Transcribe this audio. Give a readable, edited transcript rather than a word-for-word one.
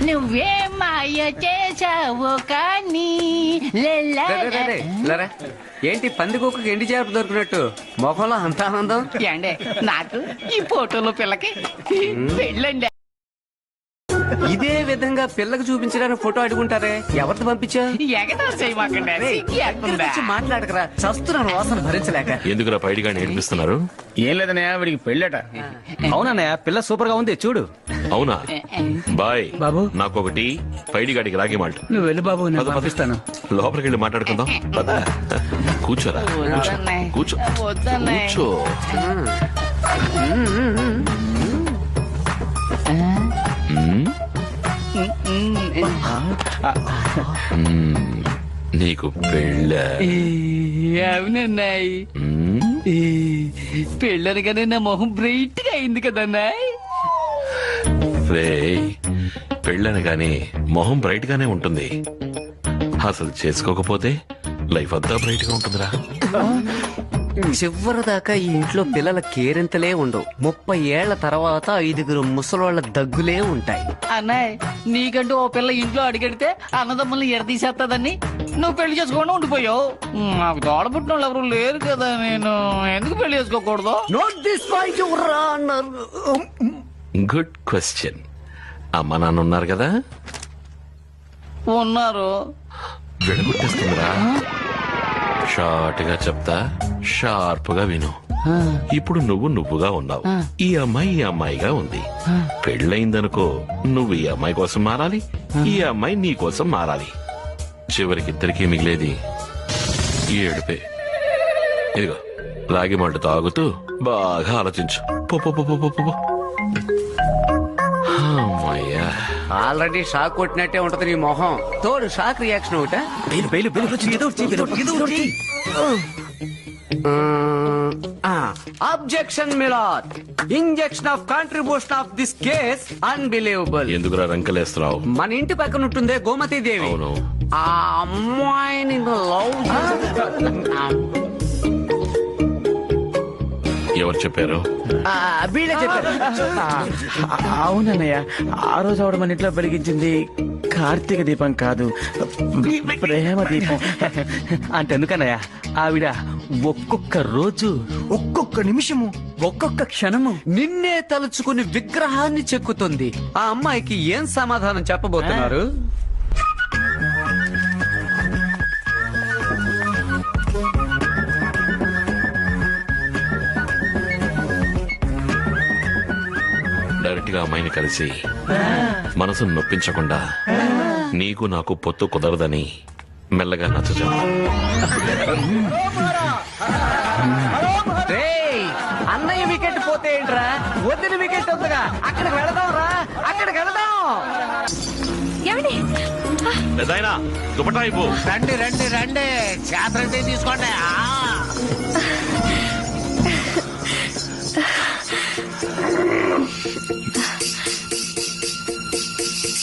నువ్వే మాయ చేసావో కానీ ఏంటి పందికొక్క ఎండి చేప దొరికినట్టు మొఖంలో అంత ఆనందం? ఏండే నాకు ఈ ఫోటోలో పిల్లకి పెళ్ళండి. ఇదే విధంగా పిల్లకి చూపించడానికి ఫోటో అడుగుంటారే, ఎవరితో పంపించా? ఎగతాడు చేయమాకండి. మాట్లాడకరా, చస్తున్నాను వాసన భరించలేక. ఎందుకురా పైడిగాని ఏడిపిస్తున్నారు? ఏం లేదన్నయ్య, వీడికి పెళ్ళట. అవునన్నయ్య, పిల్ల సూపర్ గా ఉంది చూడు. అవునా బాయ్ బాబు. నాకొకటి పైడిగాడికి రాగి మాల్ట్. నువ్వు వెళ్ళి బాబు, నేను పద, పద. పంపిస్తాను. లోపలికి వెళ్ళి మాట్లాడుకుందాం పద. కూర్చోరా కూర్చో కూర్చో. నీకు పెళ్ళ? అవునన్నాయి, పెళ్ళనగానే నా మొహం బ్రైట్ గా అయింది కదన్నాయి. పెళ్ళనగానే మొహం బ్రైట్ గానే ఉంటుంది, అసలు చేసుకోకపోతే లైఫ్ అంతా బ్రైట్ గా ఉంటుందిరా. చివరి దాకా ఈ ఇంట్లో పిల్లల కేరింతలే ఉండవు. 30 ఏళ్ల తర్వాత 5 ముసలోళ్ల దగ్గులే ఉంటాయి. అన్నాయ్, నీకంటూ ఓ పిల్ల ఇంట్లో అడిగడితే అన్నదమ్ముల్ని ఎడతీసేస్తుందని నువ్వు పెళ్లి చేసుకోకుండా ఉండిపోయావు. నాకు తోడబుట్టిన వాళ్ళు ఎవరు లేరు కదా, నేను ఎందుకు పెళ్లి చేసుకోకూడదు? నోట్ దిస్ పాయింట్ ఎవరా అన్నారు? Good question. అమ్మ నాన్న ఉన్నారు కదా? ఉన్నారు. విడగొట్టేస్తుందిరా. షార్ట్ గా చెప్తా, షార్ప్ గా విను. ఇప్పుడు నువ్వుగా ఉన్నావు, ఈ అమ్మాయిగా ఉంది. పెళ్ళయిందనుకో, నువ్వు ఈ అమ్మాయి కోసం మారాలి, ఈ అమ్మాయి నీ కోసం మారాలి. చివరికి ఇద్దరికీ మిగిలేది ఈ ఏడుపే. ఇదిగో రాగి మంట తాగుతూ బాగా ఆలోచించు. పో పో పో పో పో పో. అమ్మయ్యా, ఆల్రెడీ షాక్ కొట్టినట్టే ఉంటది నీ మొహం, తోడు షాక్ రియాక్షన్ ఒకట. Objection Milad, injection of contribution of this case unbelievable. ఎందుకురా రంకలేస్తున్నావు? మన ఇంటి పక్కన ఉంటుందే గోమతి దేవి, అవును. ఆ అమ్మాయిని లవ్. ఎవరు చెప్పారు? వీళ్ళే చెప్పారు. అవునన్నయ్య, ఆ రోజు ఆవిడ మన ఇంట్లో వెలిగించింది కార్తీక దీపం కాదు, ప్రేమ దీపం. అంతెందుకన్నయ్య, ఆవిడ ఒక్కొక్క రోజు, ఒక్కొక్క నిమిషము, ఒక్కొక్క క్షణము నిన్నే తలుచుకుని విగ్రహాన్ని చెక్కుతుంది. ఆ అమ్మాయికి ఏం సమాధానం చెప్పబోతున్నారు? డైరెక్ట్ గా అమ్మాయిని కలిసి మనసును నొప్పించకుండా నీకు నాకు పొత్తు కుదరదని మెల్లగా నచ్చజెప్పు. అన్నయ్య వికెట్ పోతే ఏంట్రా, వదిన వికెట్ వద్దుగా, అక్కడికి వెళదాం రా, అక్కడికి వెళదాం. పెదాయనా దుపటా ఇవ్వు. రండి రండి రండి, చేతరంటే తీసుకోండి.